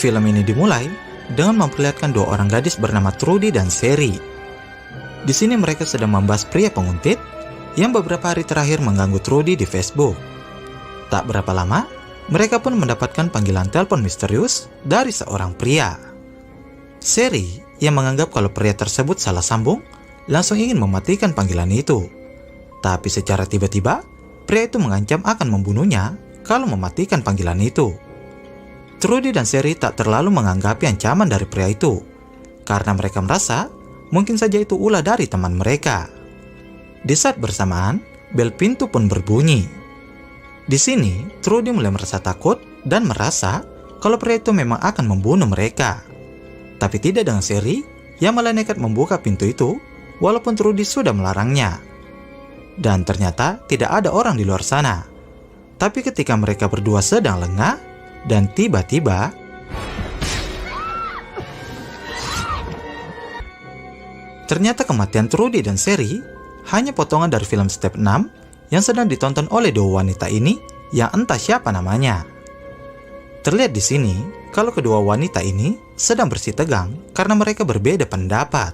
Film ini dimulai dengan memperlihatkan dua orang gadis bernama Trudy dan Sherry. Di sini mereka sedang membahas pria penguntit yang beberapa hari terakhir mengganggu Trudy di Facebook. Tak berapa lama, mereka pun mendapatkan panggilan telepon misterius dari seorang pria. Sherry yang menganggap kalau pria tersebut salah sambung, langsung ingin mematikan panggilan itu. Tapi secara tiba-tiba, pria itu mengancam akan membunuhnya kalau mematikan panggilan itu. Trudy dan Sherry tak terlalu menganggapi ancaman dari pria itu, karena mereka merasa mungkin saja itu ulah dari teman mereka. Di saat bersamaan, bel pintu pun berbunyi. Di sini, Trudy mulai merasa takut dan merasa kalau pria itu memang akan membunuh mereka. Tapi tidak dengan Sherry yang malah nekat membuka pintu itu walaupun Trudy sudah melarangnya. Dan ternyata tidak ada orang di luar sana. Tapi ketika mereka berdua sedang lengah dan tiba-tiba ternyata kematian Trudy dan Sherry hanya potongan dari film Step 6 yang sedang ditonton oleh dua wanita ini yang entah siapa namanya. Terlihat di sini kalau kedua wanita ini sedang bersih tegang karena mereka berbeda pendapat.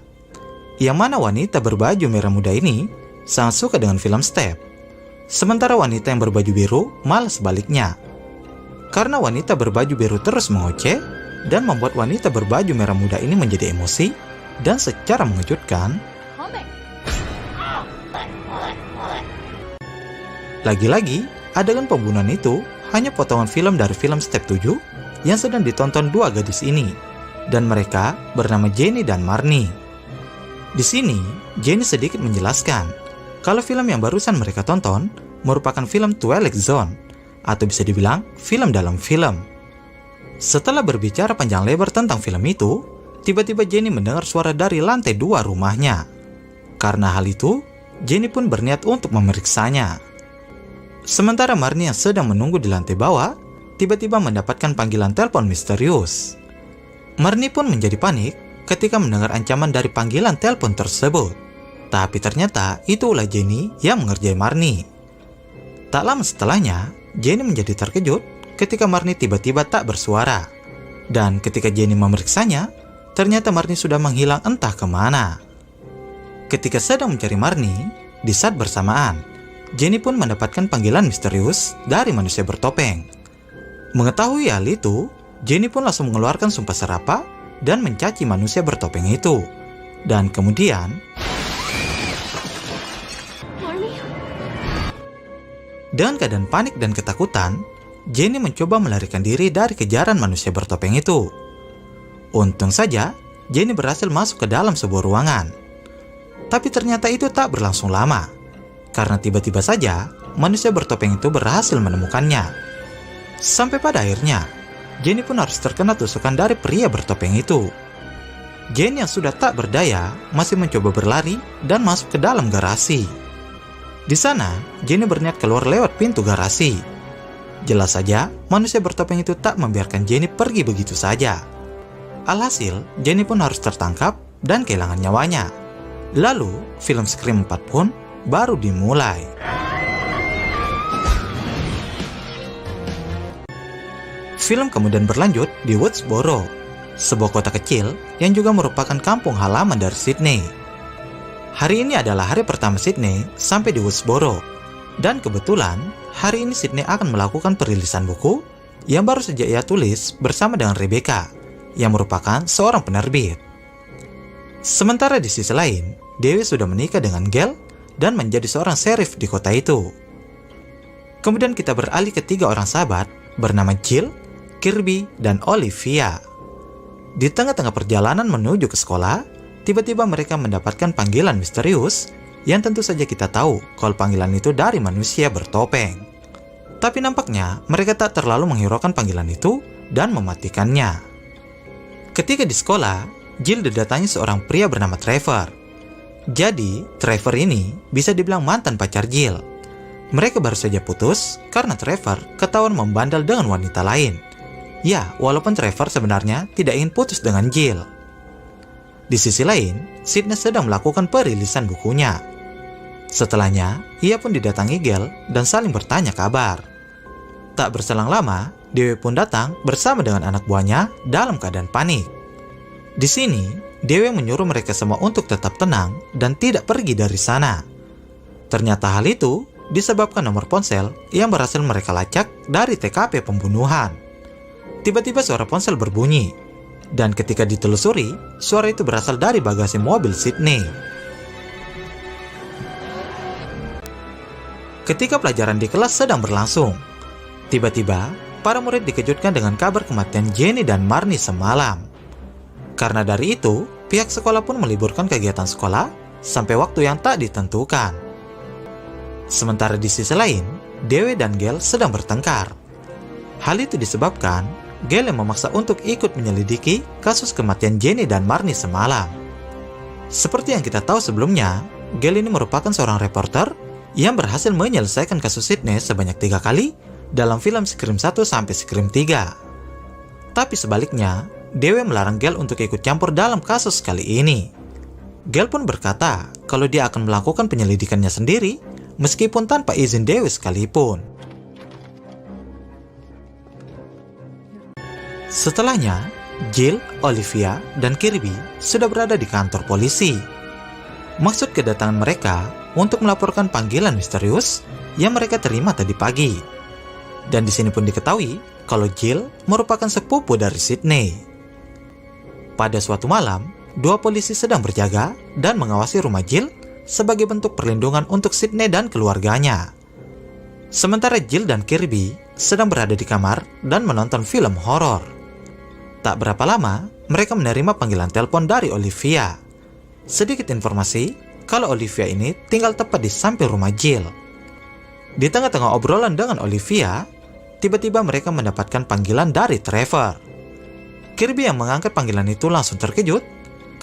Yang mana wanita berbaju merah muda ini sangat suka dengan film Step, sementara wanita yang berbaju biru malah sebaliknya. Karena wanita berbaju biru terus mengoceh dan membuat wanita berbaju merah muda ini menjadi emosi. Dan secara mengejutkan, lagi-lagi adegan pembunuhan itu hanya potongan film dari film Step 7 yang sedang ditonton dua gadis ini, dan mereka bernama Jenny dan Marnie. Di sini, Jenny sedikit menjelaskan kalau film yang barusan mereka tonton merupakan film Twilight Zone, atau bisa dibilang film dalam film. Setelah berbicara panjang lebar tentang film itu, tiba-tiba Jenny mendengar suara dari lantai 2 rumahnya. Karena hal itu, Jenny pun berniat untuk memeriksanya. Sementara Marnie yang sedang menunggu di lantai bawah, tiba-tiba mendapatkan panggilan telepon misterius. Marnie pun menjadi panik ketika mendengar ancaman dari panggilan telepon tersebut. Tapi ternyata itu ulah Jenny yang mengerjai Marnie. Tak lama setelahnya, Jenny menjadi terkejut ketika Marnie tiba-tiba tak bersuara. Dan ketika Jenny memeriksanya, ternyata Marnie sudah menghilang entah kemana. Ketika sedang mencari Marnie, di saat bersamaan, Jenny pun mendapatkan panggilan misterius dari manusia bertopeng. Mengetahui hal itu, Jenny pun langsung mengeluarkan sumpah serapah dan mencaci manusia bertopeng itu. Dan kemudian, dengan keadaan panik dan ketakutan, Jenny mencoba melarikan diri dari kejaran manusia bertopeng itu. Untung saja, Jenny berhasil masuk ke dalam sebuah ruangan. Tapi ternyata itu tak berlangsung lama, karena tiba-tiba saja manusia bertopeng itu berhasil menemukannya. Sampai pada akhirnya, Jenny pun harus terkena tusukan dari pria bertopeng itu. Jenny yang sudah tak berdaya masih mencoba berlari dan masuk ke dalam garasi. Di sana, Jenny berniat keluar lewat pintu garasi. Jelas saja, manusia bertopeng itu tak membiarkan Jenny pergi begitu saja. Alhasil, Jenny pun harus tertangkap dan kehilangan nyawanya. Lalu, film Scream 4 pun baru dimulai. Film kemudian berlanjut di Woodsboro, sebuah kota kecil yang juga merupakan kampung halaman dari Sydney. Hari ini adalah hari pertama Sydney sampai di Woodsboro, dan kebetulan hari ini Sydney akan melakukan perilisan buku yang baru saja ia tulis bersama dengan Rebecca, yang merupakan seorang penerbit. Sementara di sisi lain, Dewi sudah menikah dengan Gail dan menjadi seorang sheriff di kota itu. Kemudian kita beralih ke 3 orang sahabat bernama Jill, Kirby, dan Olivia. Di tengah-tengah perjalanan menuju ke sekolah, tiba-tiba mereka mendapatkan panggilan misterius yang tentu saja kita tahu kalau panggilan itu dari manusia bertopeng. Tapi nampaknya mereka tak terlalu menghiraukan panggilan itu dan mematikannya. Ketika di sekolah, Jill didatangi seorang pria bernama Trevor. Jadi, Trevor ini bisa dibilang mantan pacar Jill. Mereka baru saja putus karena Trevor ketahuan membandel dengan wanita lain. Ya, walaupun Trevor sebenarnya tidak ingin putus dengan Jill. Di sisi lain, Sydney sedang melakukan perilisan bukunya. Setelahnya, ia pun didatangi Gail dan saling bertanya kabar. Tak berselang lama, Dewi pun datang bersama dengan anak buahnya dalam keadaan panik. Di sini, Dewi menyuruh mereka semua untuk tetap tenang dan tidak pergi dari sana. Ternyata hal itu disebabkan nomor ponsel yang berhasil mereka lacak dari TKP pembunuhan. Tiba-tiba suara ponsel berbunyi, dan ketika ditelusuri, suara itu berasal dari bagasi mobil Sydney. Ketika pelajaran di kelas sedang berlangsung, tiba-tiba para murid dikejutkan dengan kabar kematian Jenny dan Marnie semalam. Karena dari itu, pihak sekolah pun meliburkan kegiatan sekolah sampai waktu yang tak ditentukan. Sementara di sisi lain, Dewi dan Gail sedang bertengkar. Hal itu disebabkan Gail yang memaksa untuk ikut menyelidiki kasus kematian Jenny dan Marnie semalam. Seperti yang kita tahu sebelumnya, Gail ini merupakan seorang reporter yang berhasil menyelesaikan kasus Sydney sebanyak 3 kali dalam film Scream 1 sampai Scream 3. Tapi sebaliknya, Dewi melarang Gail untuk ikut campur dalam kasus kali ini. Gail pun berkata kalau dia akan melakukan penyelidikannya sendiri meskipun tanpa izin Dewi sekalipun. Setelahnya, Jill, Olivia, dan Kirby sudah berada di kantor polisi. Maksud kedatangan mereka untuk melaporkan panggilan misterius yang mereka terima tadi pagi. Dan di sini pun diketahui kalau Jill merupakan sepupu dari Sydney. Pada suatu malam, 2 polisi sedang berjaga dan mengawasi rumah Jill sebagai bentuk perlindungan untuk Sydney dan keluarganya. Sementara Jill dan Kirby sedang berada di kamar dan menonton film horor. Tak berapa lama, mereka menerima panggilan telepon dari Olivia. Sedikit informasi kalau Olivia ini tinggal tepat di samping rumah Jill. Di tengah-tengah obrolan dengan Olivia, tiba-tiba mereka mendapatkan panggilan dari Trevor. Kirby yang mengangkat panggilan itu langsung terkejut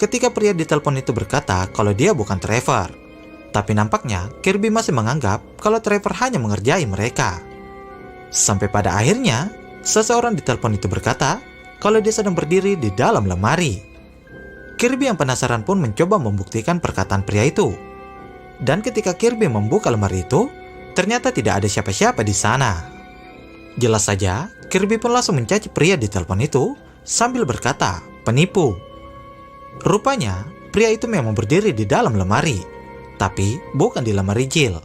ketika pria di telepon itu berkata kalau dia bukan Trevor. Tapi nampaknya Kirby masih menganggap kalau Trevor hanya mengerjai mereka. Sampai pada akhirnya, seseorang di telepon itu berkata kalau dia sedang berdiri di dalam lemari. Kirby yang penasaran pun mencoba membuktikan perkataan pria itu. Dan ketika Kirby membuka lemari itu, ternyata tidak ada siapa-siapa di sana. Jelas saja, Kirby pun langsung mencaci pria di telepon itu sambil berkata, penipu. Rupanya, pria itu memang berdiri di dalam lemari, tapi bukan di lemari Jill.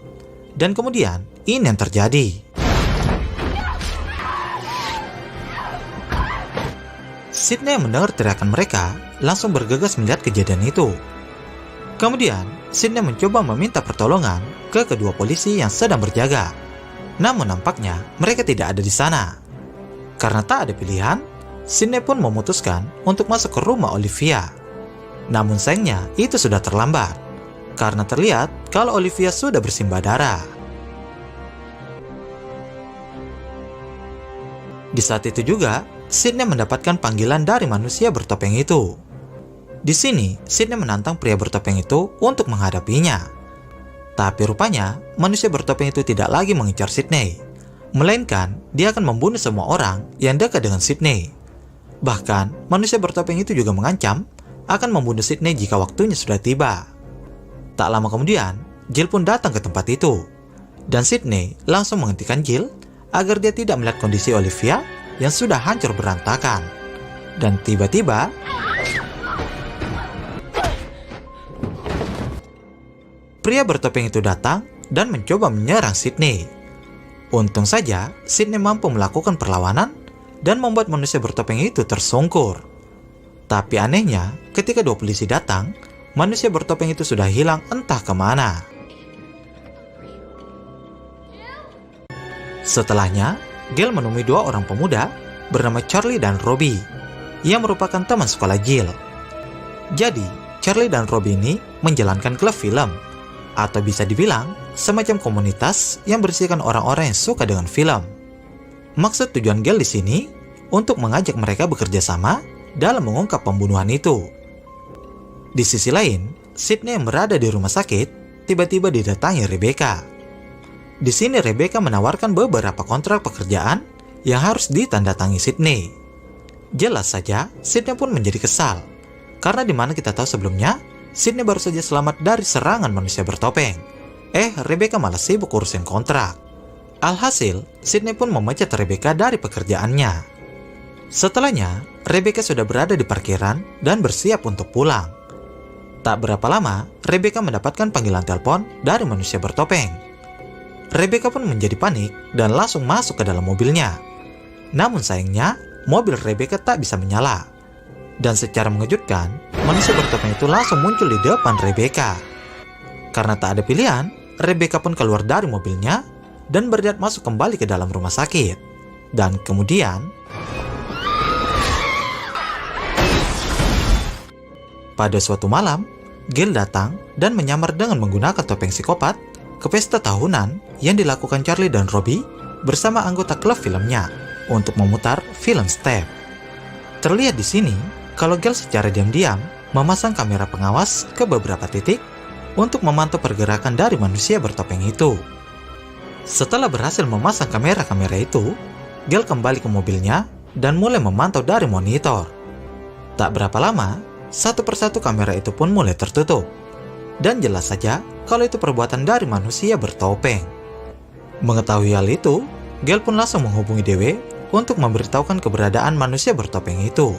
Dan kemudian, ini yang terjadi. Sydney yang mendengar teriakan mereka langsung bergegas melihat kejadian itu. Kemudian, Sydney mencoba meminta pertolongan ke kedua polisi yang sedang berjaga. Namun nampaknya mereka tidak ada di sana. Karena tak ada pilihan, Sydney pun memutuskan untuk masuk ke rumah Olivia. Namun sayangnya itu sudah terlambat, karena terlihat kalau Olivia sudah bersimbah darah. Di saat itu juga, Sydney mendapatkan panggilan dari manusia bertopeng itu. Di sini, Sydney menantang pria bertopeng itu untuk menghadapinya. Tapi rupanya, manusia bertopeng itu tidak lagi mengincar Sydney, melainkan dia akan membunuh semua orang yang dekat dengan Sydney. Bahkan, manusia bertopeng itu juga mengancam akan membunuh Sydney jika waktunya sudah tiba. Tak lama kemudian, Jill pun datang ke tempat itu, dan Sydney langsung menghentikan Jill agar dia tidak melihat kondisi Olivia yang sudah hancur berantakan. Dan tiba-tiba, pria bertopeng itu datang dan mencoba menyerang Sydney. Untung saja, Sydney mampu melakukan perlawanan dan membuat manusia bertopeng itu tersungkur. Tapi anehnya, ketika 2 polisi datang, manusia bertopeng itu sudah hilang entah kemana. Setelahnya, Gail menemui 2 orang pemuda bernama Charlie dan Robbie yang merupakan teman sekolah Jill. Jadi, Charlie dan Robbie ini menjalankan klub film, atau bisa dibilang semacam komunitas yang berisikan orang-orang yang suka dengan film. Maksud tujuan Gail di sini untuk mengajak mereka bekerja sama dalam mengungkap pembunuhan itu. Di sisi lain, Sydney yang berada di rumah sakit tiba-tiba didatangi Rebecca. Di sini Rebecca menawarkan beberapa kontrak pekerjaan yang harus ditandatangani Sydney. Jelas saja, Sydney pun menjadi kesal karena di mana kita tahu sebelumnya Sydney baru saja selamat dari serangan manusia bertopeng. Rebecca malah sibuk urusin kontrak. Alhasil, Sydney pun memecat Rebecca dari pekerjaannya. Setelahnya, Rebecca sudah berada di parkiran dan bersiap untuk pulang. Tak berapa lama, Rebecca mendapatkan panggilan telepon dari manusia bertopeng. Rebecca pun menjadi panik dan langsung masuk ke dalam mobilnya. Namun sayangnya, mobil Rebecca tak bisa menyala. Dan secara mengejutkan, manusia bertopeng itu langsung muncul di depan Rebecca. Karena tak ada pilihan, Rebecca pun keluar dari mobilnya dan berniat masuk kembali ke dalam rumah sakit. Dan kemudian, pada suatu malam, Gale datang dan menyamar dengan menggunakan topeng psikopat ke pesta tahunan yang dilakukan Charlie dan Robbie bersama anggota klub filmnya untuk memutar film Step. Terlihat di sini kalau Gale secara diam-diam memasang kamera pengawas ke beberapa titik untuk memantau pergerakan dari manusia bertopeng itu. Setelah berhasil memasang kamera-kamera itu, Gale kembali ke mobilnya dan mulai memantau dari monitor. Tak berapa lama, satu persatu kamera itu pun mulai tertutup. Dan jelas saja kalau itu perbuatan dari manusia bertopeng. Mengetahui hal itu, Gale pun langsung menghubungi Dewe untuk memberitahukan keberadaan manusia bertopeng itu.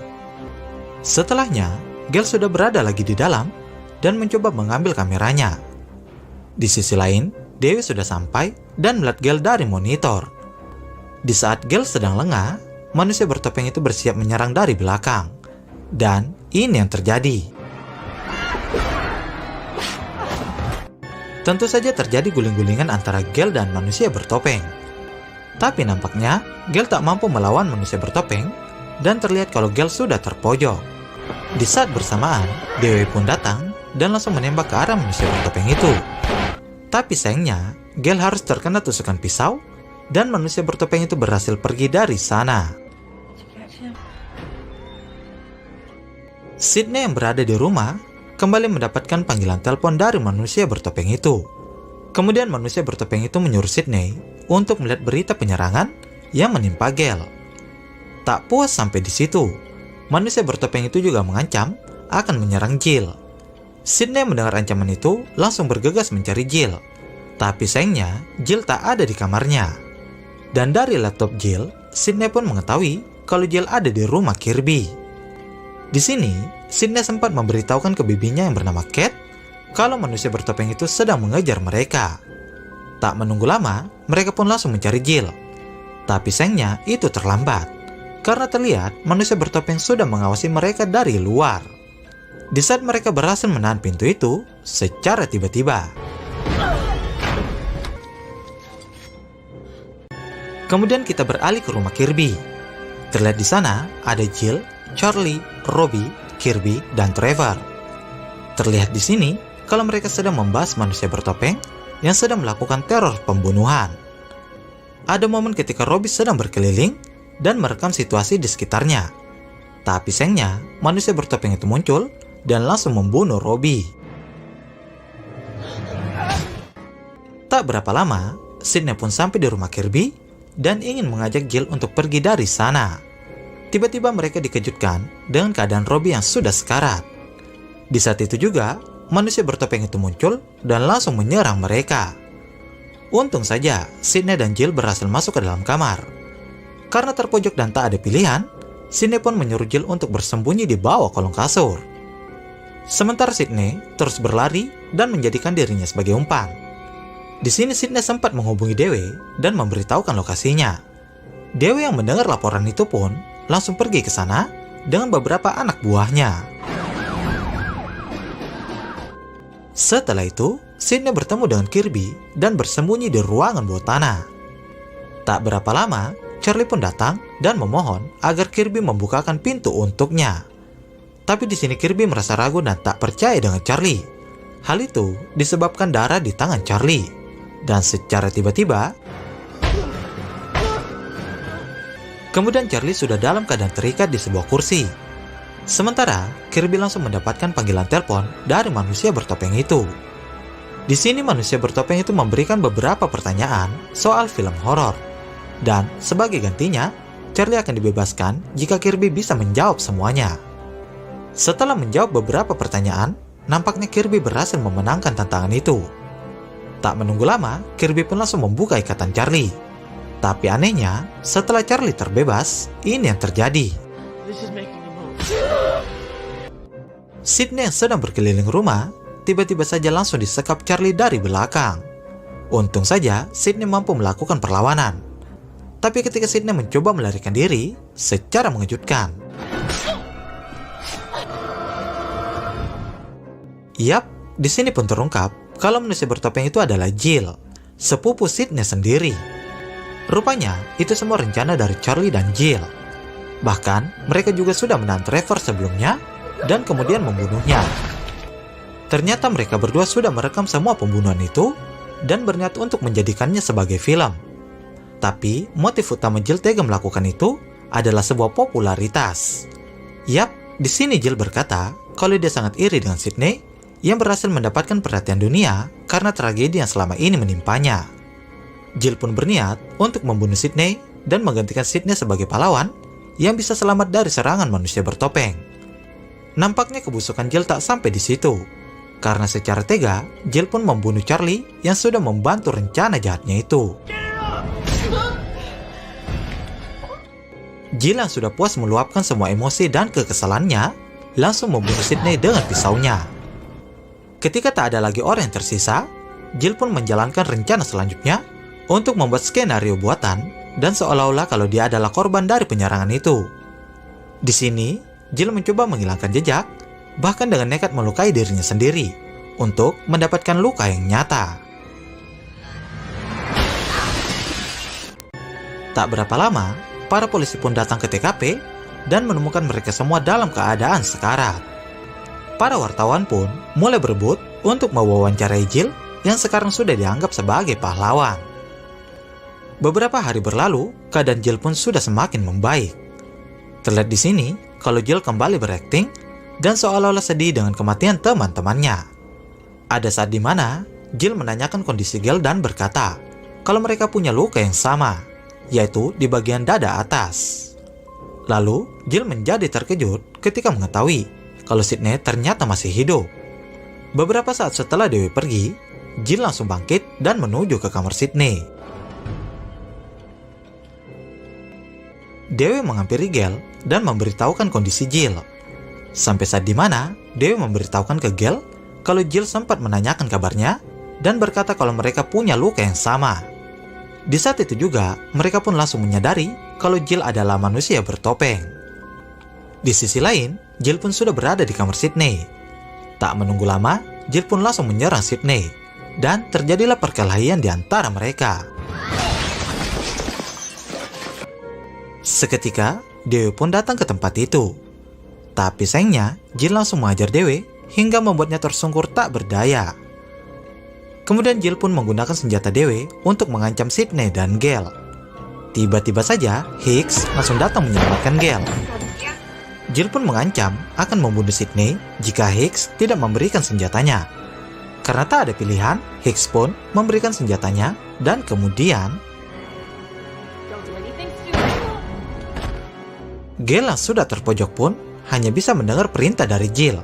Setelahnya, Gale sudah berada lagi di dalam dan mencoba mengambil kameranya. Di sisi lain, Dewi sudah sampai dan melihat Gale dari monitor. Di saat Gale sedang lengah, manusia bertopeng itu bersiap menyerang dari belakang. Dan ini yang terjadi. Tentu saja terjadi guling-gulingan antara Gale dan manusia bertopeng. Tapi nampaknya Gale tak mampu melawan manusia bertopeng dan terlihat kalau Gale sudah terpojok. Di saat bersamaan, Dewi pun datang dan langsung menembak ke arah manusia bertopeng itu. Tapi sayangnya, Gale harus terkena tusukan pisau dan manusia bertopeng itu berhasil pergi dari sana. Sydney yang berada di rumah kembali mendapatkan panggilan telepon dari manusia bertopeng itu. Kemudian manusia bertopeng itu menyuruh Sydney untuk melihat berita penyerangan yang menimpa Gale. Tak puas sampai di situ, manusia bertopeng itu juga mengancam akan menyerang Jill. Sydney mendengar ancaman itu langsung bergegas mencari Jill. Tapi sayangnya Jill tak ada di kamarnya. Dan dari laptop Jill, Sydney pun mengetahui kalau Jill ada di rumah Kirby. Di sini, Sydney sempat memberitahukan ke bibinya yang bernama Kat kalau manusia bertopeng itu sedang mengejar mereka. Tak menunggu lama, mereka pun langsung mencari Jill. Tapi sayangnya itu terlambat, karena terlihat manusia bertopeng sudah mengawasi mereka dari luar. Di saat mereka berhasil menahan pintu itu secara tiba-tiba. Kemudian kita beralih ke rumah Kirby. Terlihat di sana ada Jill, Charlie, Robbie, Kirby, dan Trevor. Terlihat di sini kalau mereka sedang membahas manusia bertopeng yang sedang melakukan teror pembunuhan. Ada momen ketika Robbie sedang berkeliling dan merekam situasi di sekitarnya. Tapi sayangnya manusia bertopeng itu muncul dan langsung membunuh Robbie. Tak berapa lama, Sydney pun sampai di rumah Kirby dan ingin mengajak Jill untuk pergi dari sana. Tiba-tiba mereka dikejutkan dengan keadaan Robbie yang sudah sekarat. Di saat itu juga, manusia bertopeng itu muncul dan langsung menyerang mereka. Untung saja, Sydney dan Jill berhasil masuk ke dalam kamar. Karena terpojok dan tak ada pilihan, Sydney pun menyuruh Jill untuk bersembunyi di bawah kolong kasur. Sementara Sydney terus berlari dan menjadikan dirinya sebagai umpan. Di sini Sydney sempat menghubungi Dewi dan memberitahukan lokasinya. Dewi yang mendengar laporan itu pun langsung pergi ke sana dengan beberapa anak buahnya. Setelah itu, Sydney bertemu dengan Kirby dan bersembunyi di ruangan bawah tanah. Tak berapa lama, Charlie pun datang dan memohon agar Kirby membukakan pintu untuknya. Tapi di sini Kirby merasa ragu dan tak percaya dengan Charlie. Hal itu disebabkan darah di tangan Charlie. Dan secara tiba-tiba, kemudian Charlie sudah dalam keadaan terikat di sebuah kursi. Sementara Kirby langsung mendapatkan panggilan telepon dari manusia bertopeng itu. Di sini manusia bertopeng itu memberikan beberapa pertanyaan soal film horor. Dan sebagai gantinya, Charlie akan dibebaskan jika Kirby bisa menjawab semuanya. Setelah menjawab beberapa pertanyaan, nampaknya Kirby berhasil memenangkan tantangan itu. Tak menunggu lama, Kirby pun langsung membuka ikatan Charlie. Tapi anehnya, setelah Charlie terbebas, ini yang terjadi. Sydney yang sedang berkeliling rumah, tiba-tiba saja langsung disekap Charlie dari belakang. Untung saja Sydney mampu melakukan perlawanan. Tapi ketika Sydney mencoba melarikan diri, secara mengejutkan. Yap, di sini pun terungkap kalau manusia bertopeng itu adalah Jill, sepupu Sydney sendiri. Rupanya, itu semua rencana dari Charlie dan Jill. Bahkan, mereka juga sudah menahan Trevor sebelumnya dan kemudian membunuhnya. Ternyata mereka berdua sudah merekam semua pembunuhan itu dan berniat untuk menjadikannya sebagai film. Tapi, motif utama Jill tega melakukan itu adalah sebuah popularitas. Yap, di sini Jill berkata kalau dia sangat iri dengan Sydney yang berhasil mendapatkan perhatian dunia karena tragedi yang selama ini menimpanya. Jill pun berniat untuk membunuh Sydney dan menggantikan Sydney sebagai pahlawan yang bisa selamat dari serangan manusia bertopeng. Nampaknya kebusukan Jill tak sampai di situ, karena secara tega Jill pun membunuh Charlie yang sudah membantu rencana jahatnya itu. Jill yang sudah puas meluapkan semua emosi dan kekesalannya, langsung membunuh Sydney dengan pisaunya. Ketika tak ada lagi orang yang tersisa, Jill pun menjalankan rencana selanjutnya untuk membuat skenario buatan dan seolah-olah kalau dia adalah korban dari penyerangan itu. Di sini, Jill mencoba menghilangkan jejak, bahkan dengan nekat melukai dirinya sendiri untuk mendapatkan luka yang nyata. Tak berapa lama, para polisi pun datang ke TKP dan menemukan mereka semua dalam keadaan sekarat. Para wartawan pun mulai berebut untuk mewawancarai Jill yang sekarang sudah dianggap sebagai pahlawan. Beberapa hari berlalu, keadaan Jill pun sudah semakin membaik. Terlihat di sini kalau Jill kembali berakting dan seolah-olah sedih dengan kematian teman-temannya. Ada saat di mana Jill menanyakan kondisi Gale dan berkata kalau mereka punya luka yang sama, yaitu di bagian dada atas. Lalu, Jill menjadi terkejut ketika mengetahui kalau Sydney ternyata masih hidup. Beberapa saat setelah Dewi pergi, Jill langsung bangkit dan menuju ke kamar Sydney. Dewi menghampiri Gale dan memberitahukan kondisi Jill. Sampai saat di mana Dewi memberitahukan ke Gale kalau Jill sempat menanyakan kabarnya dan berkata kalau mereka punya luka yang sama. Di saat itu juga, mereka pun langsung menyadari kalau Jill adalah manusia bertopeng. Di sisi lain, Jill pun sudah berada di kamar Sydney. Tak menunggu lama, Jill pun langsung menyerang Sydney, dan terjadilah perkelahian di antara mereka. Seketika, Dewi pun datang ke tempat itu. Tapi sayangnya, Jill langsung mengajar Dewi hingga membuatnya tersungkur tak berdaya. Kemudian Jill pun menggunakan senjata Dewi untuk mengancam Sydney dan Gale. Tiba-tiba saja, Hicks langsung datang menyelamatkan Gale. Jill pun mengancam akan membunuh Sydney jika Hicks tidak memberikan senjatanya. Karena tak ada pilihan, Hicks pun memberikan senjatanya dan kemudian Gale yang sudah terpojok pun hanya bisa mendengar perintah dari Jill.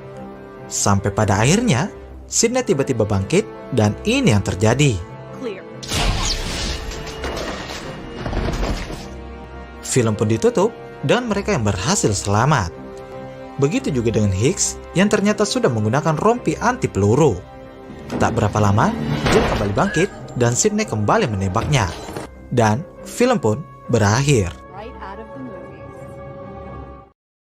Sampai pada akhirnya, Sydney tiba-tiba bangkit dan ini yang terjadi. Film pun ditutup dan mereka yang berhasil selamat. Begitu juga dengan Hicks yang ternyata sudah menggunakan rompi anti peluru. Tak berapa lama, Jill kembali bangkit dan Sydney kembali menembaknya. Dan film pun berakhir.